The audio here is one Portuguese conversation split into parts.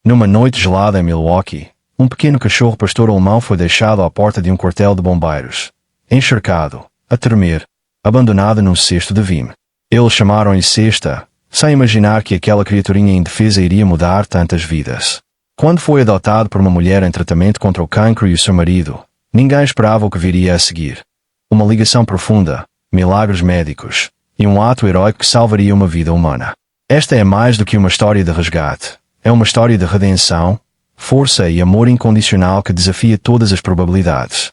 Numa noite gelada em Milwaukee, um pequeno cachorro pastor alemão foi deixado à porta de um quartel de bombeiros, encharcado, a tremer, abandonado num cesto de vime. Eles chamaram-lhe Cesta, sem imaginar que aquela criaturinha indefesa iria mudar tantas vidas. Quando foi adotado por uma mulher em tratamento contra o cancro e o seu marido, ninguém esperava o que viria a seguir. Uma ligação profunda, milagres médicos, e um ato heróico que salvaria uma vida humana. Esta é mais do que uma história de resgate. É uma história de redenção, força e amor incondicional que desafia todas as probabilidades.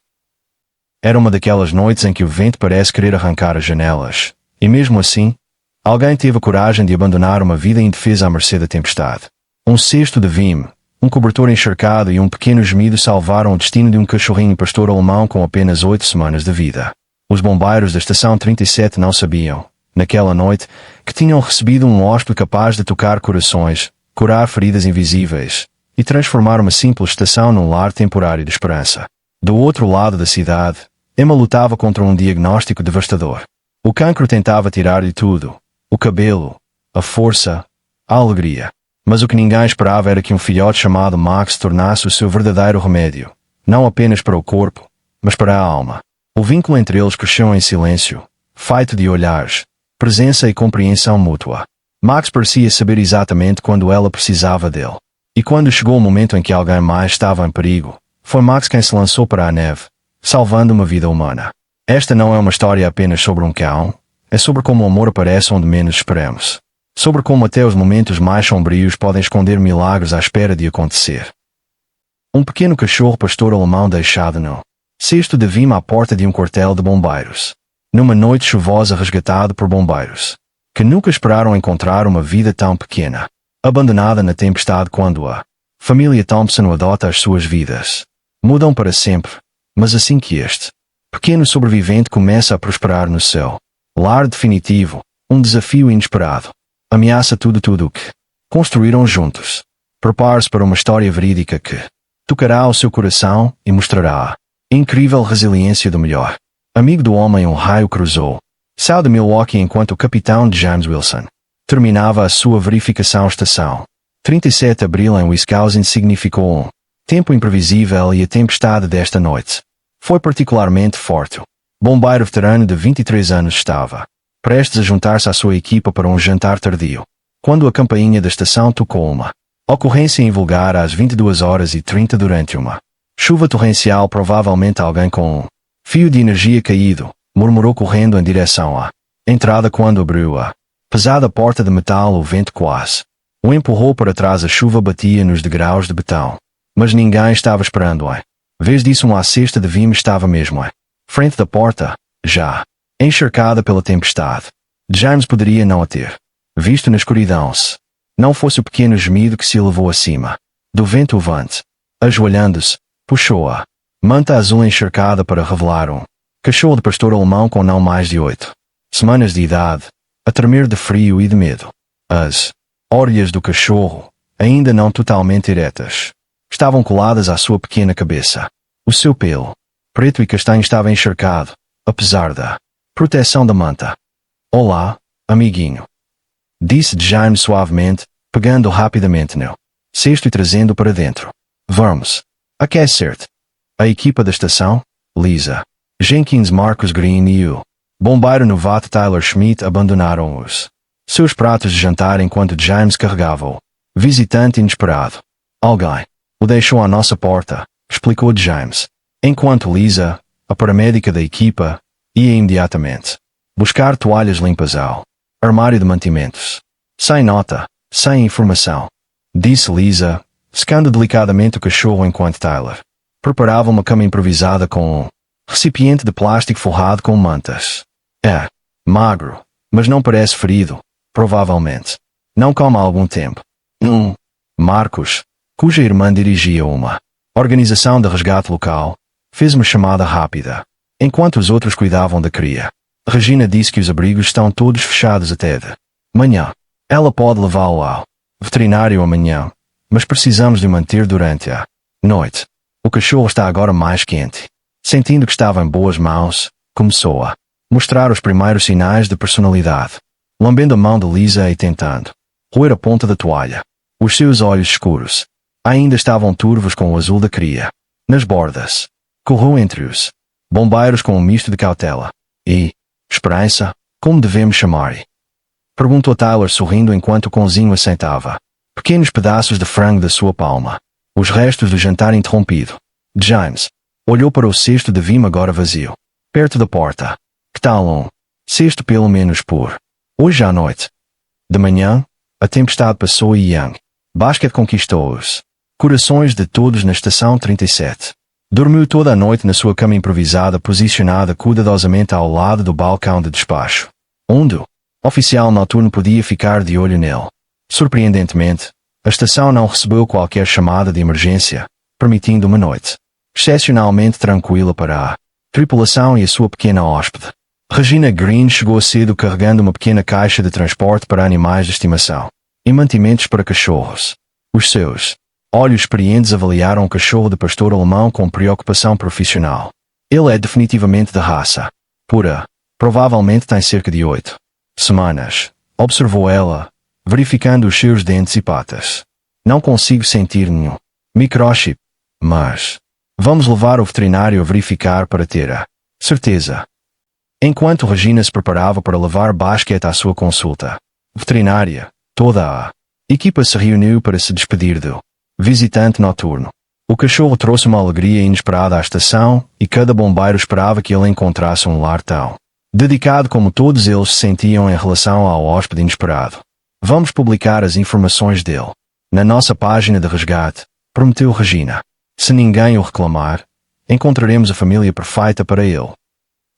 Era uma daquelas noites em que o vento parece querer arrancar as janelas, e mesmo assim, alguém teve a coragem de abandonar uma vida indefesa à mercê da tempestade. Um cesto de vime, um cobertor encharcado e um pequeno gemido salvaram o destino de um cachorrinho pastor alemão com apenas 8 semanas de vida. Os bombeiros da Estação 37 não sabiam, naquela noite, que tinham recebido um hóspede capaz de tocar corações, curar feridas invisíveis e transformar uma simples estação num lar temporário de esperança. Do outro lado da cidade, Emma lutava contra um diagnóstico devastador. O cancro tentava tirar-lhe tudo: o cabelo, a força, a alegria. Mas o que ninguém esperava era que um filhote chamado Max tornasse o seu verdadeiro remédio, não apenas para o corpo, mas para a alma. O vínculo entre eles cresceu em silêncio, feito de olhares, presença e compreensão mútua. Max parecia saber exatamente quando ela precisava dele. E quando chegou o momento em que alguém mais estava em perigo, foi Max quem se lançou para a neve, salvando uma vida humana. Esta não é uma história apenas sobre um cão, é sobre como o amor aparece onde menos esperamos. Sobre como até os momentos mais sombrios podem esconder milagres à espera de acontecer. Um pequeno cachorro pastor alemão deixado no cesto de vime à porta de um quartel de bombeiros. Numa noite chuvosa resgatado por bombeiros, que nunca esperaram encontrar uma vida tão pequena, abandonada na tempestade quando a família Thompson adota as suas vidas. Mudam para sempre, mas assim que este pequeno sobrevivente começa a prosperar no céu, lar definitivo, um desafio inesperado, ameaça tudo o que construíram juntos. Prepare-se para uma história verídica que tocará o seu coração e mostrará a incrível resiliência do melhor amigo do homem. Um raio cruzou Saiu de Milwaukee enquanto o capitão James Wilson terminava a sua verificação. Estação 37 de Abril em Wisconsin significou um tempo imprevisível e a tempestade desta noite foi particularmente forte. O bombeiro veterano de 23 anos estava prestes a juntar-se à sua equipa para um jantar tardio, quando a campainha da estação tocou uma ocorrência invulgar às 22h30 durante uma chuva torrencial. Provavelmente alguém com um fio de energia caído, murmurou correndo em direção à entrada. Quando abriu a pesada porta de metal, o vento quase o empurrou para trás. A chuva batia nos degraus de betão, mas ninguém estava esperando. Em vez disso, uma cesta de vime estava mesmo em frente da porta, já encharcada pela tempestade. James poderia não a ter visto na escuridão se não fosse o pequeno gemido que se elevou acima do vento levante. Ajoelhando-se, puxou a manta azul encharcada para revelar um cachorro de pastor alemão com não mais de 8 semanas de idade, a tremer de frio e de medo. As orelhas do cachorro, ainda não totalmente eretas, estavam coladas à sua pequena cabeça. O seu pelo, preto e castanho, estava encharcado, apesar da proteção da manta. "Olá, amiguinho", disse James suavemente, pegando rapidamente no cesto e trazendo-o para dentro. "Vamos aquecer-te." A equipa da estação, Lisa Jenkins, Marcus Green e o bombeiro novato Tyler Schmidt abandonaram os seus pratos de jantar enquanto James carregava o visitante inesperado. "Alguém o deixou à nossa porta", explicou James, enquanto Lisa, a paramédica da equipa, ia imediatamente buscar toalhas limpas ao armário de mantimentos. "Sem nota, sem informação", disse Lisa, secando delicadamente o cachorro enquanto Tyler preparava uma cama improvisada com um recipiente de plástico forrado com mantas. "É magro, mas não parece ferido, provavelmente não come há algum tempo." Marcos, cuja irmã dirigia uma organização de resgate local, fez uma chamada rápida, enquanto os outros cuidavam da cria. Regina disse que os abrigos estão todos fechados até de manhã. Ela pode levá-lo ao veterinário amanhã, mas precisamos de o manter durante a noite. O cachorro está agora mais quente. Sentindo que estava em boas mãos, começou a mostrar os primeiros sinais de personalidade, lambendo a mão de Lisa e tentando roer a ponta da toalha. Os seus olhos escuros Ainda estavam turvos com o azul da cria. Nas bordas. Correu entre os bombeiros com um misto de cautela. E esperança, como devemos chamar? Perguntou Tyler sorrindo enquanto o cãozinho assentava. Pequenos pedaços de frango da sua palma. Os restos do jantar interrompido. James olhou para o cesto de Vim agora vazio. Perto da porta. Que tal um cesto pelo menos por hoje à noite? De manhã, a tempestade passou e Young Basket conquistou os corações de todos na estação 37. Dormiu toda a noite na sua cama improvisada posicionada cuidadosamente ao lado do balcão de despacho, onde o oficial noturno podia ficar de olho nele. Surpreendentemente, a estação não recebeu qualquer chamada de emergência, permitindo uma noite excepcionalmente tranquila para a tripulação e a sua pequena hóspede. Regina Green chegou cedo carregando uma pequena caixa de transporte para animais de estimação e mantimentos para cachorros. Os seus olhos experientes avaliaram o cachorro de pastor alemão com preocupação profissional. Ele é definitivamente de raça pura. Provavelmente tem cerca de 8 semanas, observou ela, verificando os seus dentes e patas. Não consigo sentir nenhum microchip, mas vamos levar o veterinário a verificar para ter a certeza. Enquanto Regina se preparava para levar Basket à sua consulta veterinária, toda a equipa se reuniu para se despedir do visitante noturno. O cachorro trouxe uma alegria inesperada à estação e cada bombeiro esperava que ele encontrasse um lar tão dedicado como todos eles se sentiam em relação ao hóspede inesperado. Vamos publicar as informações dele na nossa página de resgate, prometeu Regina. Se ninguém o reclamar, encontraremos a família perfeita para ele.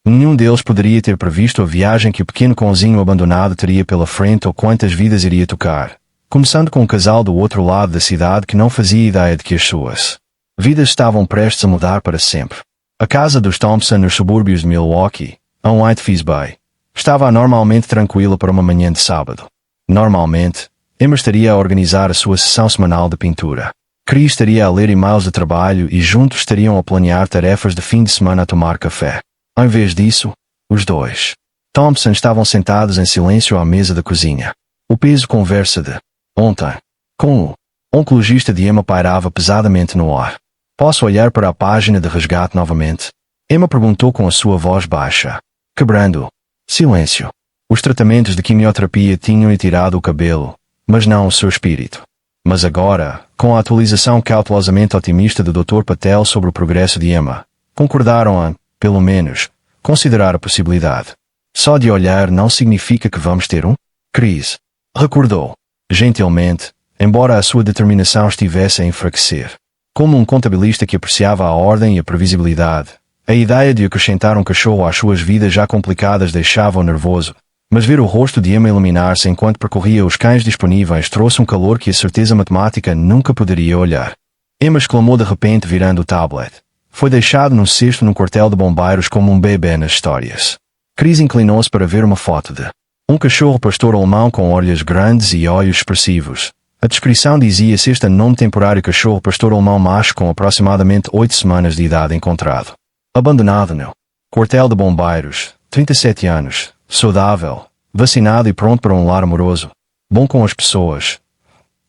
Nenhum deles poderia ter previsto a viagem que o pequeno cãozinho abandonado teria pela frente ou quantas vidas iria tocar, começando com um casal do outro lado da cidade que não fazia ideia de que as suas vidas estavam prestes a mudar para sempre. A casa dos Thompson nos subúrbios de Milwaukee, a Whitefish Bay, estava anormalmente tranquila para uma manhã de sábado. Normalmente, Emma estaria a organizar a sua sessão semanal de pintura. Chris estaria a ler e-mails de trabalho e juntos estariam a planear tarefas de fim de semana a tomar café. Ao invés disso, os dois Thompson estavam sentados em silêncio à mesa da cozinha. O peso conversa de ontem com o oncologista de Emma pairava pesadamente no ar. Posso olhar para a página de resgate novamente? Emma perguntou com a sua voz baixa, quebrando silêncio. Os tratamentos de quimioterapia tinham-lhe tirado o cabelo, mas não o seu espírito. Mas agora, com a atualização cautelosamente otimista do Dr. Patel sobre o progresso de Emma, concordaram em, pelo menos, considerar a possibilidade. Só de olhar não significa que vamos ter um Chris recordou, gentilmente, embora a sua determinação estivesse a enfraquecer. Como um contabilista que apreciava a ordem e a previsibilidade, a ideia de acrescentar um cachorro às suas vidas já complicadas deixava-o nervoso, mas ver o rosto de Emma iluminar-se enquanto percorria os cães disponíveis trouxe um calor que a certeza matemática nunca poderia olhar. Emma exclamou de repente virando o tablet. Foi deixado num cesto num quartel de bombeiros como um bebê nas histórias. Chris inclinou-se para ver uma foto de um cachorro pastor alemão com orelhas grandes e olhos expressivos. A descrição dizia sexta nome temporário cachorro pastor alemão macho com aproximadamente 8 semanas de idade encontrado. Abandonado no quartel de bombeiros, 37 anos, saudável, vacinado e pronto para um lar amoroso, bom com as pessoas.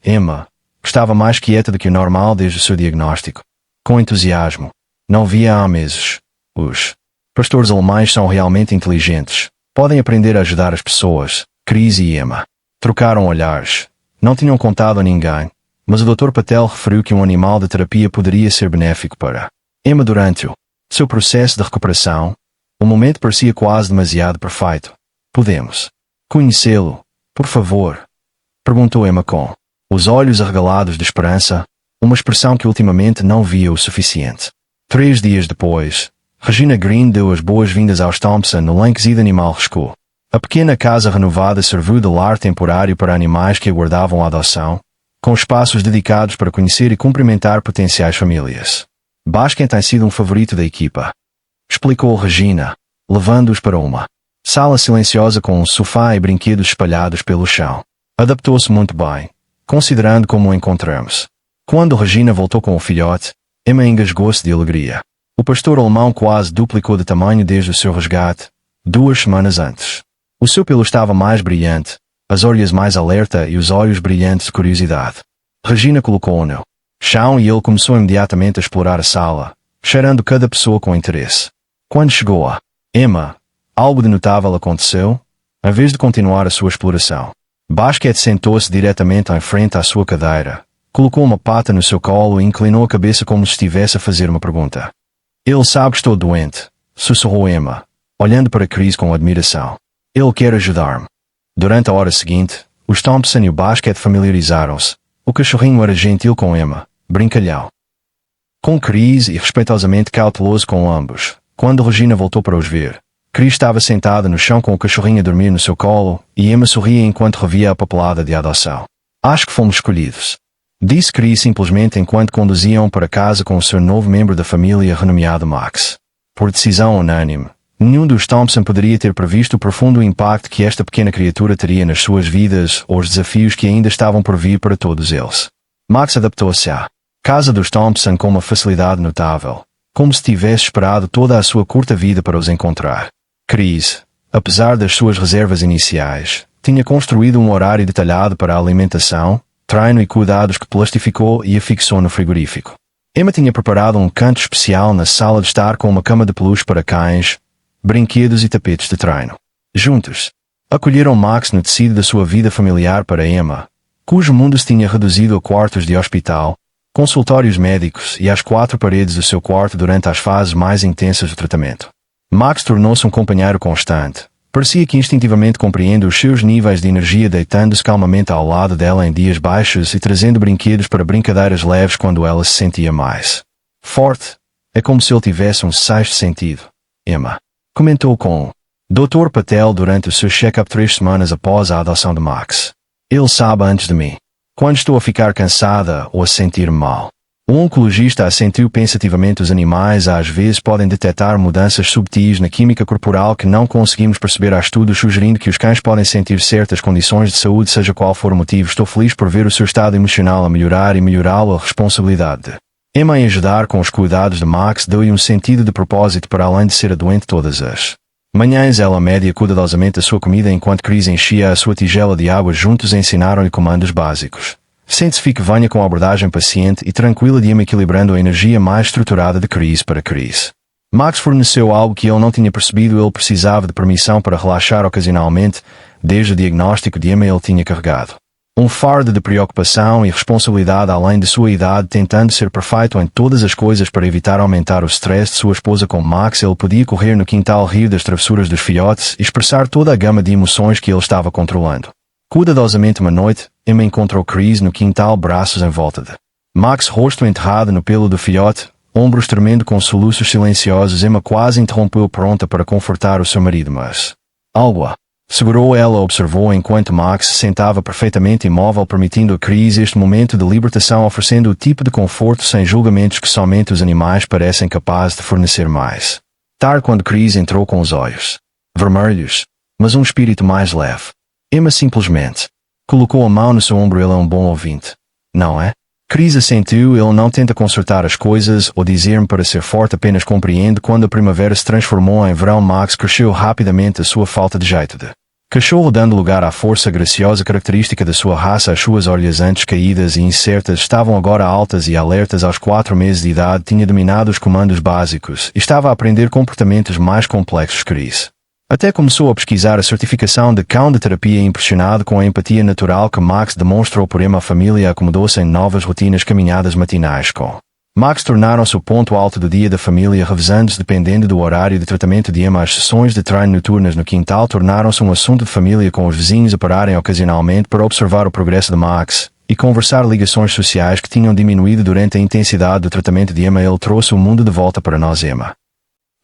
Emma, que estava mais quieta do que o normal desde o seu diagnóstico, com entusiasmo, não via há meses. Os pastores alemães são realmente inteligentes, podem aprender a ajudar as pessoas. Chris e Emma trocaram olhares. Não tinham contado a ninguém, mas o Dr. Patel referiu que um animal de terapia poderia ser benéfico para Emma durante o seu processo de recuperação. O momento parecia quase demasiado perfeito. Podemos conhecê-lo, por favor? Perguntou Emma com os olhos arregalados de esperança, uma expressão que ultimamente não via o suficiente. 3 dias depois, Regina Green deu as boas-vindas aos Thompson no Lankeside Animal Rescue. A pequena casa renovada serviu de lar temporário para animais que aguardavam a adoção, com espaços dedicados para conhecer e cumprimentar potenciais famílias. Basket tem sido um favorito da equipa, explicou Regina, levando-os para uma sala silenciosa com um sofá e brinquedos espalhados pelo chão. Adaptou-se muito bem, considerando como o encontramos. Quando Regina voltou com o filhote, Emma engasgou-se de alegria. O pastor alemão quase duplicou de tamanho desde o seu resgate, 2 semanas antes. O seu pelo estava mais brilhante, as orelhas mais alerta e os olhos brilhantes de curiosidade. Regina colocou-o no Shawn e ele começou imediatamente a explorar a sala, cheirando cada pessoa com interesse. Quando chegou a Emma, algo de notável aconteceu, em vez de continuar a sua exploração. Basket sentou-se diretamente em frente à sua cadeira, colocou uma pata no seu colo e inclinou a cabeça como se estivesse a fazer uma pergunta. Ele sabe que estou doente, sussurrou Emma, olhando para Chris com admiração. Ele quer ajudar-me. Durante a hora seguinte, os Thompson e o Basket familiarizaram-se. O cachorrinho era gentil com Emma, brincalhão com Chris e respeitosamente cauteloso com ambos. Quando Regina voltou para os ver, Chris estava sentada no chão com o cachorrinho a dormir no seu colo, e Emma sorria enquanto revia a papelada de adoção. Acho que fomos escolhidos, disse Chris simplesmente enquanto conduziam para casa com o seu novo membro da família renomeado Max. Por decisão unânime, nenhum dos Thompson poderia ter previsto o profundo impacto que esta pequena criatura teria nas suas vidas ou os desafios que ainda estavam por vir para todos eles. Max adaptou-se à casa dos Thompson com uma facilidade notável, como se tivesse esperado toda a sua curta vida para os encontrar. Chris, apesar das suas reservas iniciais, tinha construído um horário detalhado para a alimentação, treino e cuidados que plastificou e afixou no frigorífico. Emma tinha preparado um canto especial na sala de estar com uma cama de peluche para cães, brinquedos e tapetes de treino. Juntos, acolheram Max no tecido da sua vida familiar para Emma, cujo mundo se tinha reduzido a quartos de hospital, consultórios médicos e às quatro paredes do seu quarto durante as fases mais intensas do tratamento. Max tornou-se um companheiro constante. Parecia que instintivamente compreende os seus níveis de energia, deitando-se calmamente ao lado dela em dias baixos e trazendo brinquedos para brincadeiras leves quando ela se sentia mais forte. É como se ele tivesse um sexto sentido, Emma comentou com o Dr. Patel durante o seu check-up 3 semanas após a adoção de Max. Ele sabe antes de mim quando estou a ficar cansada ou a sentir-me mal. O oncologista assentiu pensativamente. Os animais às vezes podem detectar mudanças subtis na química corporal que não conseguimos perceber. Há estudos sugerindo que os cães podem sentir certas condições de saúde, seja qual for o motivo. Estou feliz por ver o seu estado emocional a melhorar e melhorá-lo. A responsabilidade de Emma em ajudar com os cuidados de Max deu-lhe um sentido de propósito. Para além de ser a doente todas as manhãs, ela media cuidadosamente a sua comida enquanto Chris enchia a sua tigela de água. Juntos ensinaram-lhe comandos básicos. Sente-se que venha com a abordagem paciente e tranquila de Emma, equilibrando a energia mais estruturada de Chris para Chris. Max forneceu algo que ele não tinha percebido. Ele precisava de permissão para relaxar ocasionalmente. Desde o diagnóstico de Emma ele tinha carregado um fardo de preocupação e responsabilidade além de sua idade, tentando ser perfeito em todas as coisas para evitar aumentar o stress de sua esposa. Com Max ele podia correr no quintal, rir das travessuras dos filhotes e expressar toda a gama de emoções que ele estava controlando. Cuidadosamente uma noite, Emma encontrou Chris no quintal, braços em volta de Max, rosto enterrado no pelo do filhote, ombros tremendo com soluços silenciosos. Emma quase interrompeu, pronta para confortar o seu marido, mas algo a segurou. Ela observou enquanto Max se sentava perfeitamente imóvel, permitindo a Chris este momento de libertação, oferecendo o tipo de conforto sem julgamentos que somente os animais parecem capazes de fornecer. Mais tarde, quando Chris entrou com os olhos vermelhos, mas um espírito mais leve, Emma simplesmente colocou a mão no seu ombro. Ele é um bom ouvinte, não é? Chris assentiu. Ele não tenta consertar as coisas ou dizer-me para ser forte, apenas compreende. Quando a primavera se transformou em verão, Max cresceu rapidamente. A sua falta de jeito de cachorro dando lugar à força graciosa característica da sua raça. As suas orelhas, antes caídas e incertas, estavam agora altas e alertas. Aos 4 meses de idade tinha dominado os comandos básicos e estava a aprender comportamentos mais complexos. Chris até começou a pesquisar a certificação de cão de terapia. Impressionado com a empatia natural que Max demonstrou por Emma, a família acomodou-se em novas rotinas. Caminhadas matinais com Max tornaram-se o ponto alto do dia da família, revezando-se dependendo do horário de tratamento de Emma. As sessões de treino noturnas no quintal tornaram-se um assunto de família, com os vizinhos a pararem ocasionalmente para observar o progresso de Max e conversar. Ligações sociais que tinham diminuído durante a intensidade do tratamento de Emma. Ele trouxe o mundo de volta para nós, Emma,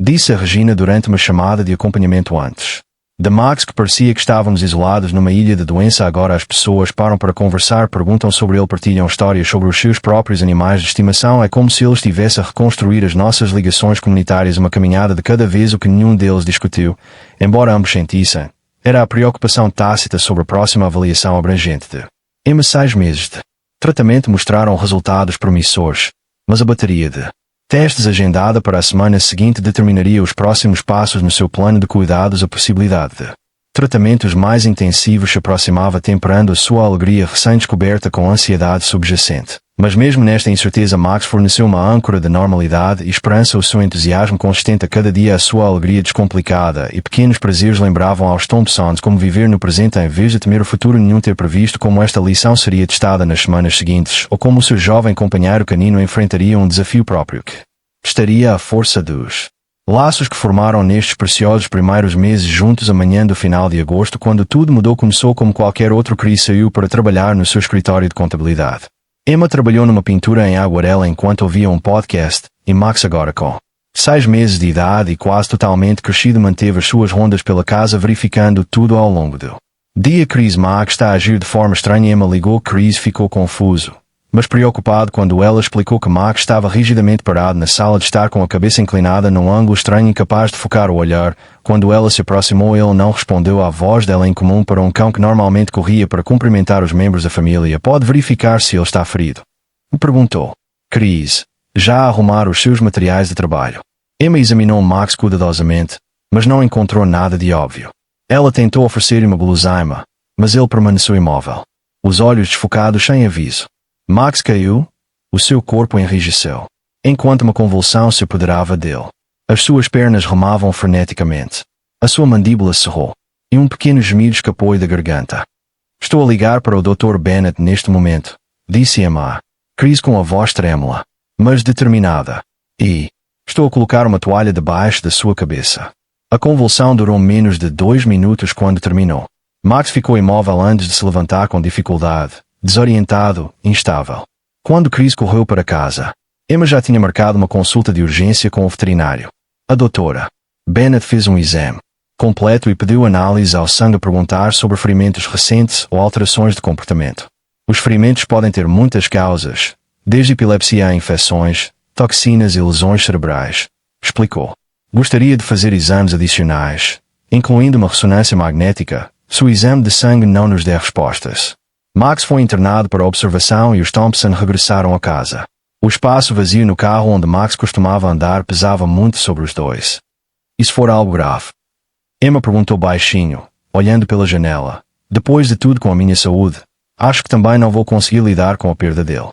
disse a Regina durante uma chamada de acompanhamento antes de Max, que parecia que estávamos isolados numa ilha de doença. Agora as pessoas param para conversar, perguntam sobre ele, partilham histórias sobre os seus próprios animais de estimação. É como se ele estivesse a reconstruir as nossas ligações comunitárias, uma caminhada de cada vez. O que nenhum deles discutiu, embora ambos sentissem, era a preocupação tácita sobre a próxima avaliação abrangente de Emma. 6 meses de tratamento mostraram resultados promissores, mas a bateria de testes agendada para a semana seguinte determinaria os próximos passos no seu plano de cuidados. A possibilidade de tratamentos mais intensivos se aproximava, temperando a sua alegria recém-descoberta com ansiedade subjacente. Mas mesmo nesta incerteza Max forneceu uma âncora de normalidade e esperança. O seu entusiasmo consistente a cada dia, a sua alegria descomplicada e pequenos prazeres lembravam aos Thompsons como viver no presente em vez de temer o futuro. Nenhum ter previsto como esta lição seria testada nas semanas seguintes, ou como o seu jovem companheiro canino enfrentaria um desafio próprio que testaria a força dos laços que formaram nestes preciosos primeiros meses juntos. A manhã do final de agosto, quando tudo mudou, começou como qualquer outro. Chris saiu para trabalhar no seu escritório de contabilidade. Emma trabalhou numa pintura em aguarela enquanto ouvia um podcast, e Max, agora com 6 meses de idade e quase totalmente crescido, manteve as suas rondas pela casa verificando tudo ao longo do dia. Chris, Max está a agir de forma estranha. Emma ligou. Chris ficou confuso, mas preocupado quando ela explicou que Max estava rigidamente parado na sala de estar com a cabeça inclinada num ângulo estranho, incapaz de focar o olhar. Quando ela se aproximou, ele não respondeu à voz dela, incomum para um cão que normalmente corria para cumprimentar os membros da família. Pode verificar se ele está ferido? Perguntou Chris, já a arrumar os seus materiais de trabalho. Emma examinou Max cuidadosamente, mas não encontrou nada de óbvio. Ela tentou oferecer-lhe uma guloseima, mas ele permaneceu imóvel, os olhos desfocados sem aviso. Max caiu, o seu corpo enrijeceu, enquanto uma convulsão se apoderava dele. As suas pernas remavam freneticamente. A sua mandíbula cerrou, e um pequeno gemido escapou-lhe da garganta. Estou a ligar para o Dr. Bennett neste momento, disse Emma. Chris com a voz trêmula, mas determinada. E estou a colocar uma toalha debaixo da sua cabeça. A convulsão durou menos de 2 minutos quando terminou. Max ficou imóvel antes de se levantar com dificuldade, desorientado, instável. Quando Chris correu para casa, Emma já tinha marcado uma consulta de urgência com o veterinário. A doutora Bennett fez um exame completo e pediu análise ao sangue a perguntar sobre ferimentos recentes ou alterações de comportamento. Os ferimentos podem ter muitas causas, desde epilepsia a infecções, toxinas e lesões cerebrais, explicou. Gostaria de fazer exames adicionais, incluindo uma ressonância magnética, se o exame de sangue não nos der respostas. Max foi internado para observação e os Thompson regressaram a casa. O espaço vazio no carro onde Max costumava andar pesava muito sobre os dois. E se for algo grave? Emma perguntou baixinho, olhando pela janela. Depois de tudo, com a minha saúde, acho que também não vou conseguir lidar com a perda dele.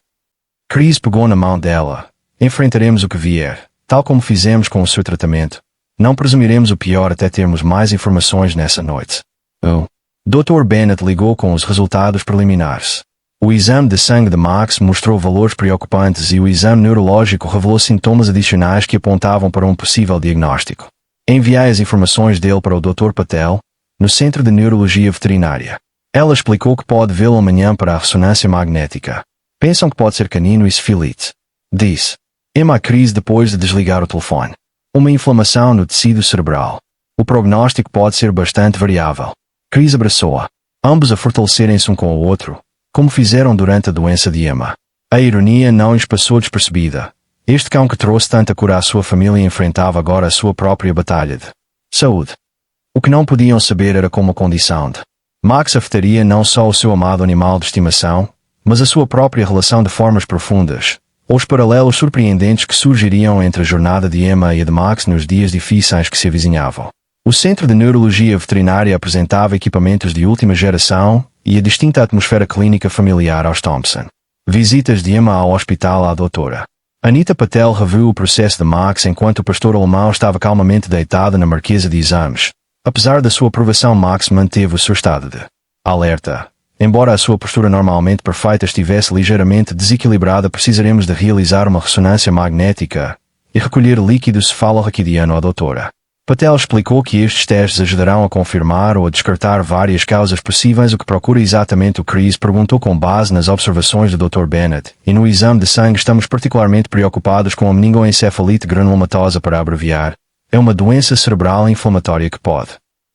Chris pegou na mão dela. Enfrentaremos o que vier, tal como fizemos com o seu tratamento. Não presumiremos o pior até termos mais informações nessa noite. O Dr. Bennett ligou com os resultados preliminares. O exame de sangue de Max mostrou valores preocupantes e o exame neurológico revelou sintomas adicionais que apontavam para um possível diagnóstico. Enviei as informações dele para o Dr. Patel, no Centro de Neurologia Veterinária. Ela explicou que pode vê-lo amanhã para a ressonância magnética. Pensam que pode ser canino e sífilis, disse Emma a Chris depois de desligar o telefone. Uma inflamação no tecido cerebral. O prognóstico pode ser bastante variável. Chris abraçou-a, ambos a fortalecerem-se um com o outro, como fizeram durante a doença de Emma. A ironia não lhes passou despercebida. Este cão que trouxe tanta cura à sua família enfrentava agora a sua própria batalha de saúde. O que não podiam saber era como a condição de Max afetaria não só o seu amado animal de estimação, mas a sua própria relação de formas profundas, ou os paralelos surpreendentes que surgiriam entre a jornada de Emma e a de Max nos dias difíceis que se avizinhavam. O Centro de Neurologia Veterinária apresentava equipamentos de última geração e a distinta atmosfera clínica familiar aos Thompson. Visitas de Emma ao hospital à doutora Anita Patel reviu o processo de Max enquanto o pastor alemão estava calmamente deitado na marquesa de exames. Apesar da sua aprovação, Max manteve o seu estado de alerta. Embora a sua postura normalmente perfeita estivesse ligeiramente desequilibrada, precisaremos de realizar uma ressonância magnética e recolher líquido cefalorraquidiano à doutora Patel explicou que estes testes ajudarão a confirmar ou a descartar várias causas possíveis. O que procura exatamente? O Chris perguntou com base nas observações do Dr. Bennett, e no exame de sangue estamos particularmente preocupados com a meningoencefalite granulomatosa, para abreviar. É uma doença cerebral inflamatória que pode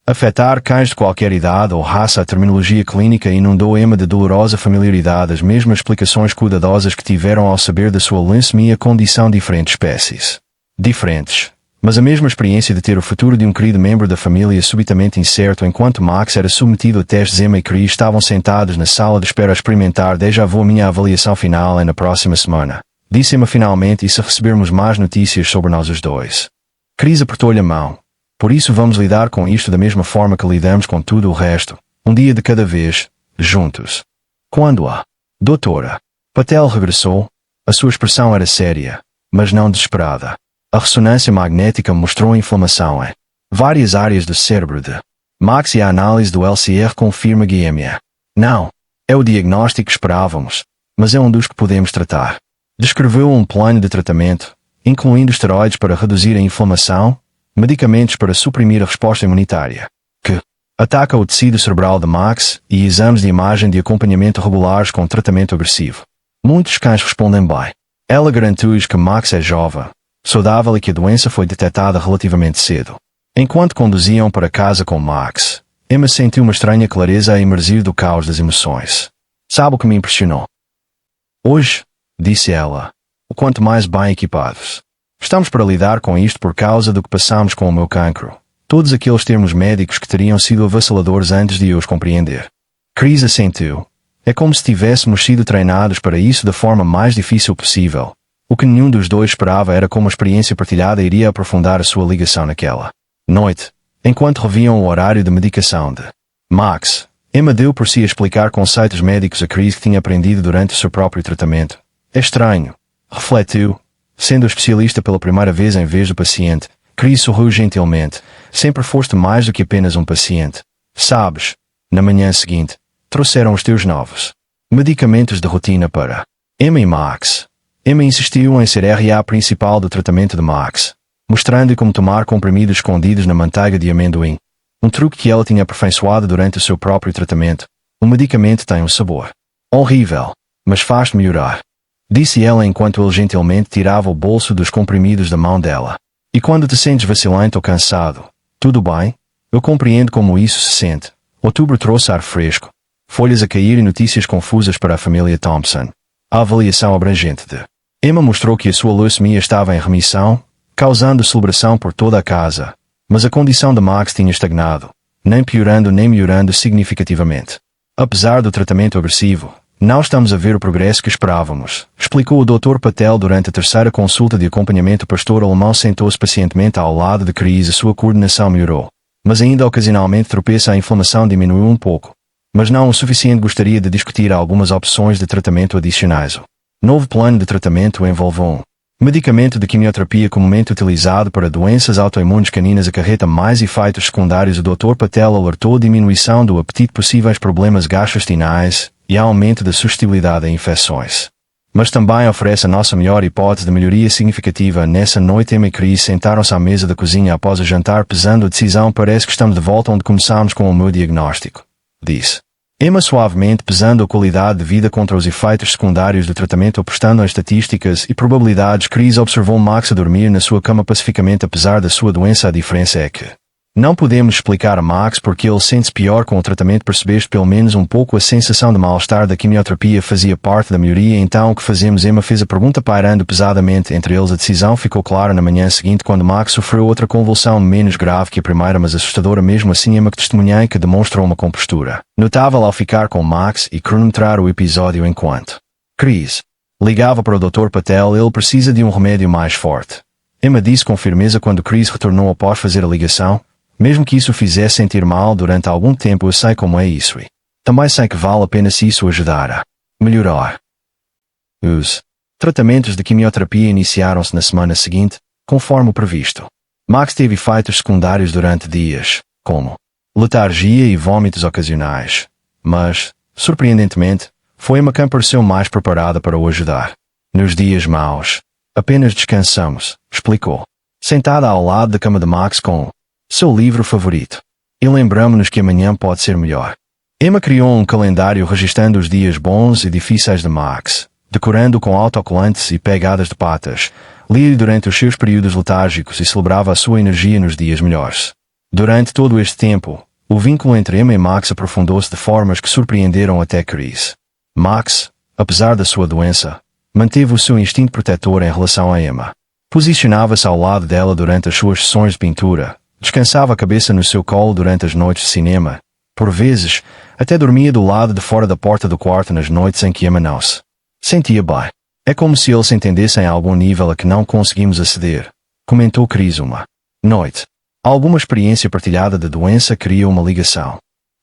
afetar cães de qualquer idade ou raça. A terminologia clínica inundou Emma de dolorosa familiaridade, as mesmas explicações cuidadosas que tiveram ao saber da sua leucemia, condição de diferentes espécies. Diferentes, mas a mesma experiência de ter o futuro de um querido membro da família subitamente incerto. Enquanto Max era submetido a testes, Emma e Chris estavam sentados na sala de espera a experimentar. Déjà vu, minha avaliação final é na próxima semana, disse Emma finalmente, e se recebermos mais notícias sobre nós os dois. Chris apertou-lhe a mão. Por isso vamos lidar com isto da mesma forma que lidamos com tudo o resto, um dia de cada vez, juntos. Quando a doutora Patel regressou. A sua expressão era séria, mas não desesperada. A ressonância magnética mostrou a inflamação em várias áreas do cérebro de Max e a análise do LCR confirma que não é o diagnóstico que esperávamos, mas é um dos que podemos tratar. Descreveu um plano de tratamento, incluindo esteroides para reduzir a inflamação, medicamentos para suprimir a resposta imunitária, que ataca o tecido cerebral de Max, e exames de imagem de acompanhamento regulares com tratamento agressivo. Muitos cães respondem bem. Ela garantiu-lhes que Max é jovem, saudável e que a doença foi detectada relativamente cedo. Enquanto conduziam para casa com Max, Emma sentiu uma estranha clareza a emergir do caos das emoções. Sabe o que me impressionou? Hoje, disse ela, o quanto mais bem equipados estamos para lidar com isto por causa do que passamos com o meu cancro. Todos aqueles termos médicos que teriam sido avassaladores antes de eu os compreender. Chris assentiu. É como se tivéssemos sido treinados para isso da forma mais difícil possível. O que nenhum dos dois esperava era como a experiência partilhada iria aprofundar a sua ligação naquela noite, enquanto reviam o horário de medicação de Max. Emma deu por si a explicar conceitos médicos a Chris que tinha aprendido durante o seu próprio tratamento. É estranho, refletiu. Sendo o especialista pela primeira vez em vez do paciente, Chris sorriu gentilmente. Sempre foste mais do que apenas um paciente. Sabes, na manhã seguinte, trouxeram os teus novos medicamentos de rotina para Emma e Max. Emma insistiu em ser RA principal do tratamento de Max, mostrando-lhe como tomar comprimidos escondidos na manteiga de amendoim. Um truque que ela tinha aperfeiçoado durante o seu próprio tratamento. O medicamento tem um sabor horrível, mas faz-te melhorar, disse ela enquanto ele gentilmente tirava o bolso dos comprimidos da mão dela. E quando te sentes vacilante ou cansado, tudo bem? Eu compreendo como isso se sente. Outubro trouxe ar fresco, folhas a cair e notícias confusas para a família Thompson. A avaliação abrangente de Emma mostrou que a sua leucemia estava em remissão, causando celebração por toda a casa, mas a condição de Max tinha estagnado, nem piorando nem melhorando significativamente. Apesar do tratamento agressivo, não estamos a ver o progresso que esperávamos, explicou o Dr. Patel durante a terceira consulta de acompanhamento. O pastor alemão sentou-se pacientemente ao lado de Chris. A sua coordenação melhorou, mas ainda ocasionalmente tropeça. A inflamação diminuiu um pouco, mas não o suficiente. Gostaria de discutir algumas opções de tratamento adicionais. O novo plano de tratamento envolve um medicamento de quimioterapia comumente utilizado para doenças autoimunes caninas. Acarreta mais efeitos secundários. O Dr. Patel alertou diminuição do apetite, possíveis problemas gastrointestinais e aumento da suscetibilidade a infecções. Mas também oferece a nossa melhor hipótese de melhoria significativa. Nessa noite, Emma e Chris sentaram-se à mesa da cozinha após o jantar, pesando a decisão. Parece que estamos de volta onde começamos com o meu diagnóstico, disse Emma suavemente, pesando a qualidade de vida contra os efeitos secundários do tratamento, apostando em estatísticas e probabilidades. Chris observou Max a dormir na sua cama pacificamente apesar da sua doença. A diferença é que não podemos explicar a Max porque ele sente-se pior com o tratamento. Percebeste pelo menos um pouco a sensação de mal-estar da quimioterapia fazia parte da melhoria. Então o que fazemos? Emma fez a pergunta, pairando pesadamente entre eles. A decisão ficou clara na manhã seguinte quando Max sofreu outra convulsão menos grave que a primeira, mas assustadora mesmo assim. Emma, que testemunhei, que demonstrou uma compostura notável ao ficar com Max e cronometrar o episódio enquanto Chris ligava para o Dr. Patel. Ele precisa de um remédio mais forte, Emma disse com firmeza quando Chris retornou após fazer a ligação. Mesmo que isso o fizesse sentir mal durante algum tempo, eu sei como é isso e também sei que vale a pena se isso ajudar a melhorar. Os tratamentos de quimioterapia iniciaram-se na semana seguinte, conforme o previsto. Max teve efeitos secundários durante dias, como letargia e vômitos ocasionais, mas, surpreendentemente, foi Emma quem pareceu mais preparada para o ajudar. Nos dias maus, apenas descansamos, explicou, sentada ao lado da cama de Max com seu livro favorito. E lembramos-nos que amanhã pode ser melhor. Emma criou um calendário registrando os dias bons e difíceis de Max, decorando com autocolantes e pegadas de patas. Lia durante os seus períodos letárgicos e celebrava a sua energia nos dias melhores. Durante todo este tempo, o vínculo entre Emma e Max aprofundou-se de formas que surpreenderam até Chris. Max, apesar da sua doença, manteve o seu instinto protetor em relação a Emma. Posicionava-se ao lado dela durante as suas sessões de pintura, descansava a cabeça no seu colo durante as noites de cinema. Por vezes, até dormia do lado de fora da porta do quarto nas noites em que Emma não se sentia bem. É como se eles se entendessem a algum nível a que não conseguimos aceder, comentou Chris uma noite. Alguma experiência partilhada da doença cria uma ligação.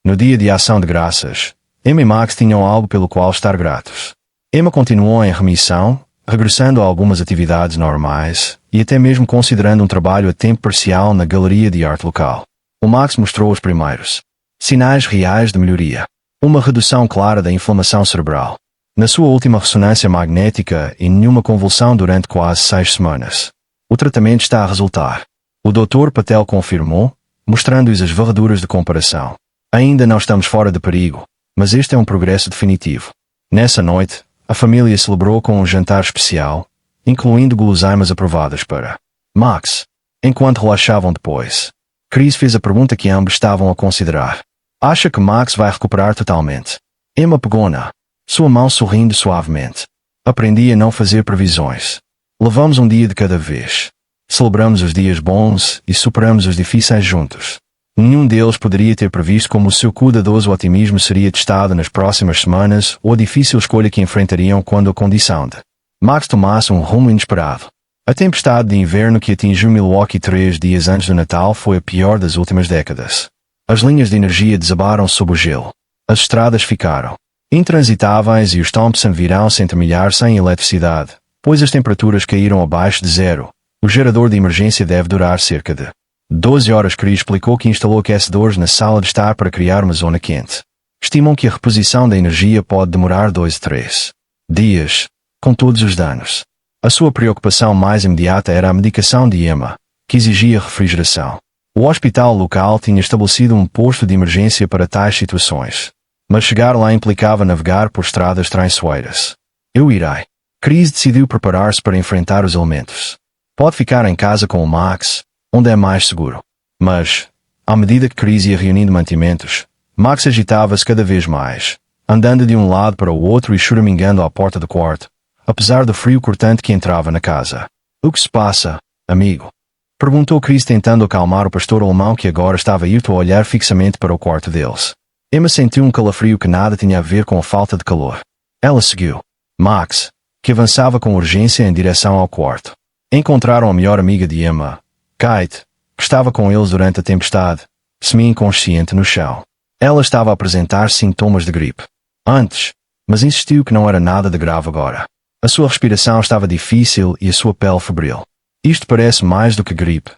No dia de Ação de Graças, Emma e Max tinham algo pelo qual estar gratos. Emma continuou em remissão, regressando a algumas atividades normais, e até mesmo considerando um trabalho a tempo parcial na galeria de arte local. O Max mostrou os primeiros sinais reais de melhoria. Uma redução clara da inflamação cerebral. Na sua última ressonância magnética e nenhuma convulsão durante quase 6 semanas. O tratamento está a resultar. O Dr. Patel confirmou, mostrando-lhes as varreduras de comparação. Ainda não estamos fora de perigo, mas este é um progresso definitivo. Nessa noite, a família celebrou com um jantar especial, incluindo guloseimas aprovadas para Max. Enquanto relaxavam depois, Chris fez a pergunta que ambos estavam a considerar. Acha que Max vai recuperar totalmente? Emma pegou-na, sua mão sorrindo suavemente. Aprendi a não fazer previsões. Levamos um dia de cada vez. Celebramos os dias bons e superamos os difíceis juntos. Nenhum deles poderia ter previsto como o seu cuidadoso otimismo seria testado nas próximas semanas ou a difícil escolha que enfrentariam quando a condição de Max tomasse um rumo inesperado. A tempestade de inverno que atingiu Milwaukee 3 dias antes do Natal foi a pior das últimas décadas. As linhas de energia desabaram sob o gelo. As estradas ficaram intransitáveis e os Thompson virão-se entremilhar sem eletricidade, pois as temperaturas caíram abaixo de zero. O gerador de emergência deve durar cerca de 12 horas. Chris explicou que instalou aquecedores na sala de estar para criar uma zona quente. Estimam que a reposição da energia pode demorar 2 a 3 dias, com todos os danos. A sua preocupação mais imediata era a medicação de Emma, que exigia refrigeração. O hospital local tinha estabelecido um posto de emergência para tais situações, mas chegar lá implicava navegar por estradas traiçoeiras. Eu irei. Chris decidiu preparar-se para enfrentar os elementos. Pode ficar em casa com o Max, onde é mais seguro. Mas, à medida que Chris ia reunindo mantimentos, Max agitava-se cada vez mais, andando de um lado para o outro e choramingando à porta do quarto, apesar do frio cortante que entrava na casa. O que se passa, amigo? Perguntou Chris tentando acalmar o pastor alemão que agora estava irto a olhar fixamente para o quarto deles. Emma sentiu um calafrio que nada tinha a ver com a falta de calor. Ela seguiu Max, que avançava com urgência em direção ao quarto. Encontraram a melhor amiga de Emma, Kate, que estava com eles durante a tempestade, semi-inconsciente no chão. Ela estava a apresentar sintomas de gripe. Antes, mas insistiu que não era nada de grave agora. A sua respiração estava difícil e a sua pele febril. Isto parece mais do que gripe,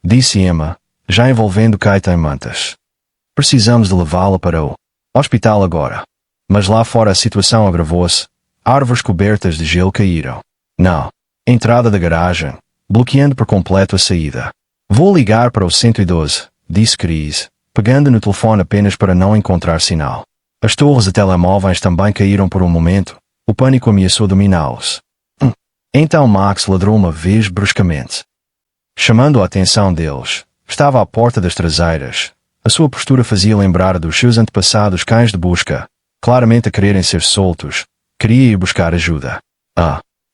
disse Emma, já envolvendo Kate em mantas. Precisamos de levá-la para o hospital agora. Mas lá fora a situação agravou-se. Árvores cobertas de gelo caíram. Não. Entrada da garagem, bloqueando por completo a saída. Vou ligar para o 112, disse Chris, pegando no telefone apenas para não encontrar sinal. As torres de telemóveis também caíram por um momento. O pânico ameaçou dominá-los. Então Max ladrou uma vez bruscamente, chamando a atenção deles. Estava à porta das traseiras. A sua postura fazia lembrar dos seus antepassados cães de busca, claramente a quererem ser soltos. Queria ir buscar ajuda.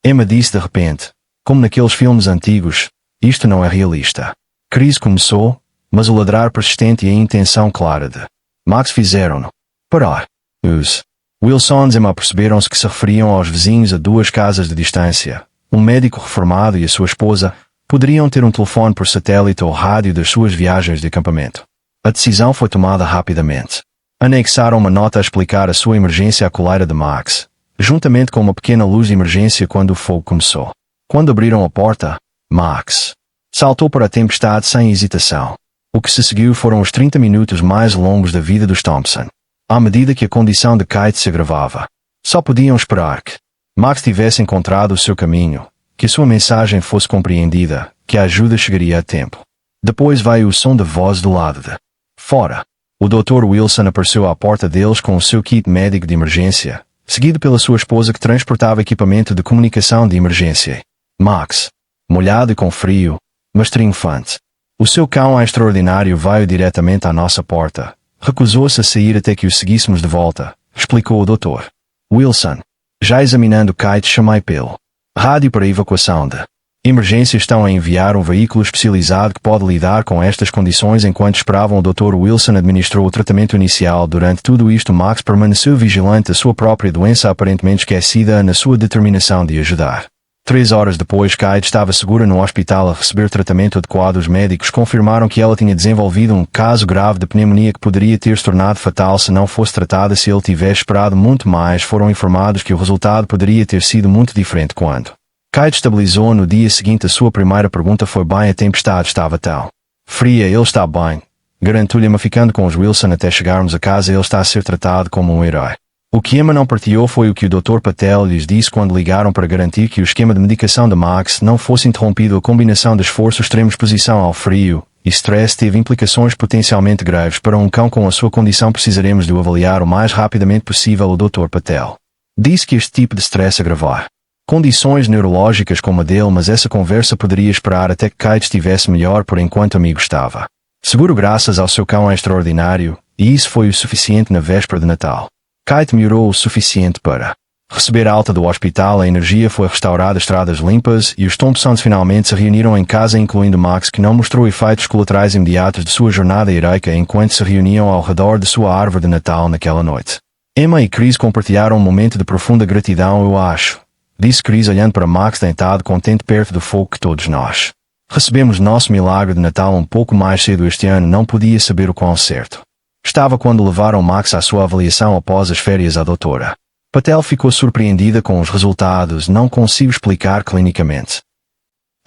Emma disse de repente, como naqueles filmes antigos, isto não é realista. Chris começou, mas o ladrar persistente e a intenção clara de Max fizeram-no parar. Os Wilsons Emma perceberam-se que se referiam aos vizinhos a 2 casas de distância. Um médico reformado e a sua esposa poderiam ter um telefone por satélite ou rádio das suas viagens de acampamento. A decisão foi tomada rapidamente. Anexaram uma nota a explicar a sua emergência à coleira de Max, juntamente com uma pequena luz de emergência quando o fogo começou. Quando abriram a porta, Max saltou para a tempestade sem hesitação. O que se seguiu foram os 30 minutos mais longos da vida dos Thompson. À medida que a condição de Kate se agravava, só podiam esperar que Max tivesse encontrado o seu caminho, que a sua mensagem fosse compreendida, que a ajuda chegaria a tempo. Depois veio o som da voz do lado de fora. O Dr. Wilson apareceu à porta deles com o seu kit médico de emergência, seguido pela sua esposa que transportava equipamento de comunicação de emergência. Max, molhado e com frio, mas triunfante. O seu cão extraordinário veio diretamente à nossa porta. Recusou-se a sair até que o seguíssemos de volta, explicou o Dr. Wilson. Já examinando Kate, chamei pelo rádio para a evacuação de emergência. Estão a enviar um veículo especializado que pode lidar com estas condições. Enquanto esperavam, o Dr. Wilson administrou o tratamento inicial. Durante tudo isto, Max permaneceu vigilante. A sua própria doença aparentemente esquecida na sua determinação de ajudar. 3 horas depois, Kate estava segura no hospital a receber tratamento adequado. Os médicos confirmaram que ela tinha desenvolvido um caso grave de pneumonia que poderia ter se tornado fatal se não fosse tratada. Se ele tivesse esperado muito mais, foram informados que o resultado poderia ter sido muito diferente quando Kate estabilizou no dia seguinte. A sua primeira pergunta foi: bem, a tempestade estava tão fria? Ele está bem, garantiu-lhe. Emma, ficando com os Wilson até chegarmos a casa, ele está a ser tratado como um herói. O que Emma não partilhou foi o que o Dr. Patel lhes disse quando ligaram para garantir que o esquema de medicação de Max não fosse interrompido. A combinação de esforço extremo, exposição ao frio e stress teve implicações potencialmente graves para um cão com a sua condição. Precisaremos de o avaliar o mais rapidamente possível. O Dr. Patel disse que este tipo de stress agravar condições neurológicas como a dele, mas essa conversa poderia esperar até que Kate estivesse melhor. Por enquanto, amigo estava seguro graças ao seu cão extraordinário, e isso foi o suficiente. Na véspera de Natal, Kate melhorou o suficiente para receber alta do hospital. A energia foi restaurada, estradas limpas, e os Thompsons finalmente se reuniram em casa, incluindo Max, que não mostrou efeitos colaterais imediatos de sua jornada heroica enquanto se reuniam ao redor de sua árvore de Natal naquela noite. Emma e Chris compartilharam um momento de profunda gratidão. Eu acho, disse Chris olhando para Max deitado contente perto do fogo, que todos nós recebemos nosso milagre de Natal um pouco mais cedo este ano. Não podia saber o quão certo estava quando levaram Max à sua avaliação após as férias. A doutora Patel ficou surpreendida com os resultados. Não consigo explicar clinicamente,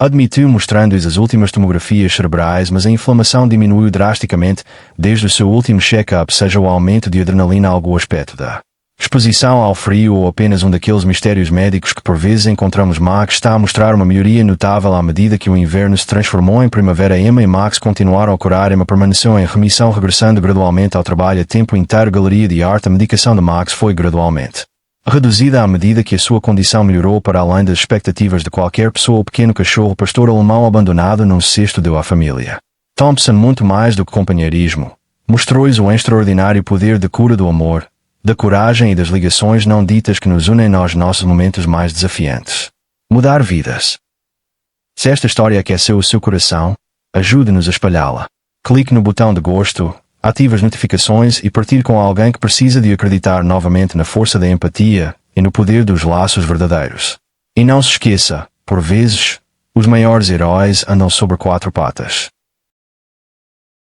admitiu, mostrando-lhes as últimas tomografias cerebrais, mas a inflamação diminuiu drasticamente desde o seu último check-up. Seja o aumento de adrenalina, algum aspecto da exposição ao frio, ou apenas um daqueles mistérios médicos que por vezes encontramos. Max está a mostrar uma melhoria notável à medida que o inverno se transformou em primavera. Emma e Max continuaram a curar. Emma permaneceu em remissão, regressando gradualmente ao trabalho a tempo inteiro. Galeria de arte. A medicação de Max foi gradualmente reduzida à medida que a sua condição melhorou, para além das expectativas de qualquer pessoa. O pequeno cachorro pastor alemão abandonado num cesto deu à família Thompson muito mais do que companheirismo. Mostrou-lhes o extraordinário poder de cura do amor, da coragem e das ligações não ditas que nos unem nos nossos momentos mais desafiantes. Mudar vidas. Se esta história aqueceu o seu coração, ajude-nos a espalhá-la. Clique no botão de gosto, ative as notificações e partilhe com alguém que precisa de acreditar novamente na força da empatia e no poder dos laços verdadeiros. E não se esqueça, por vezes, os maiores heróis andam sobre 4 patas.